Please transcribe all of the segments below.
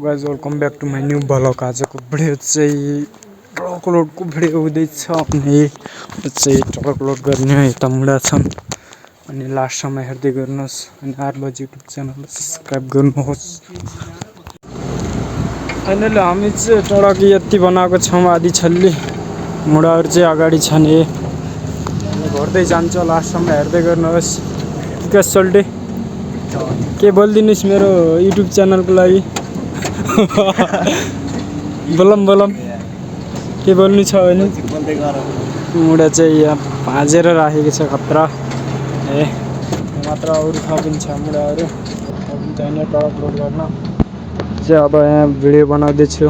Guys welcome back to my new blog. आजको video चाहिँ truck लोडको भिडियो हुँदैछ अनि चाहिँ ट्रक लोड गर्ने यता मुडा छन् अनि लास्टसम्म हेर्दै गर्नुहोस् अनि आरबजी युट्युब च्यानललाई सब्सक्राइब गर्नुहोस्। फाइनली हामी चाहिँ ट्रक यति बनाएको छौँ आधी छल्ली मुडाहरू चाहिँ अगाडि छन् घोर्दै जान्छ लास्टसम्म हेर्दै गर्नुहोस्। के सोल्टे के बोलिदिनुहोस् मेरो युट्युब च्यानलको लागि बोलम के बोल्नु छ भने मुडा चाहिँ यहाँ भाँजेर राखेको छ खतरा मात्र अरू पनि छ मुडाहरू चाहिने ट्रक लोड गर्न चाहिँ अब यहाँ भिडियो बनाउँदैछु।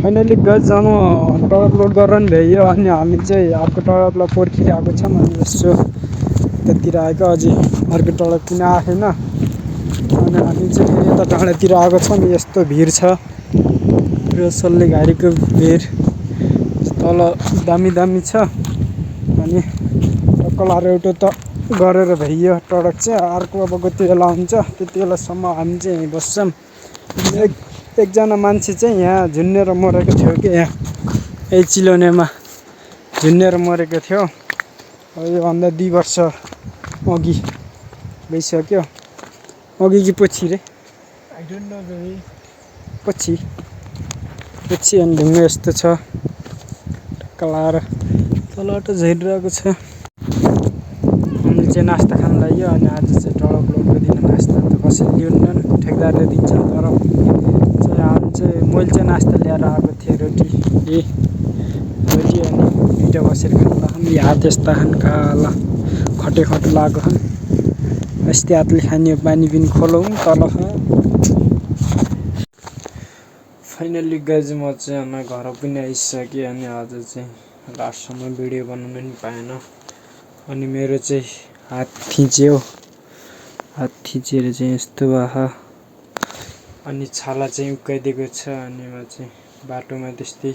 फाइनली गज जानु ट्रक लोड गरेर नि भ्याइयो अनि हामी चाहिँ अर्को ट्रकलाई पर्खिरहेको छौँ अनि यसो यतातिर आएको अझै अर्को ट्रक किन आएन अनि हामी चाहिँ फेरि यता डाँडातिर आएको छौँ नि यस्तो भिड छ र सल्ले घारीको भिड तल दामी छ अनि टक्कलाएर एउटा त गरेर भ्याइयो ट्रक चाहिँ अर्को अब कति बेला हुन्छ त्यति बेलासम्म हामी चाहिँ यहीँ बस्छौँ। एकजना मान्छे चाहिँ यहाँ झुन्नेर मरेको थियो कि यहाँ यही चिलोनेमा झुन्नेर मरेको थियो योभन्दा 2 वर्ष अघि भइसक्यो अघि कि पछि रे आई डोन्ट नो बेबी पछि अनि ढुङ्गा यस्तो छ टक्क लाएर तलबाट झरिरहेको छ। हामीले चाहिँ नास्ता खान लाग्यो अनि आज चाहिँ ट्रक लोडको दिन नास्ता त कसैले लिउन्नन्, ठेकदारले दिन्छ। तर चाहिँ हामी चाहिँ मैले चाहिँ नास्ता ल्याएर आएको थिएँ, रोटी अनि दुईटा बसेर खाँदा याद यस्ता खान काला खटे खटो लागेको छन्। यस्तै हातले खाने पानी पनि खोलौँ तल। फाइनली गाइज म चाहिँ घर पनि आइसकेँ अनि आज चाहिँ लास्टसम्म भिडियो बनाउनु पनि पाएन। अनि मेरो चाहिँ हात थिचेर चाहिँ यस्तो भयो। अनि छाला चाहिँ उक्काइदिएको छ। अनि म चाहिँ बाटोमा त्यस्तै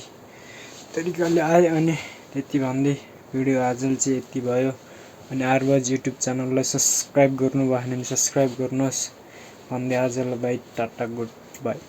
तरिकाले आएँ। अनि त्यति भन्दै भिडियो आजले चाहिँ यति भयो। अनि आरवाज युट्युब च्यानललाई सब्सक्राइब गर्नु भएन भने सब्सक्राइब गर्नुहोस् भन्दै आजलाई बाई, टाटा, गुड बाई।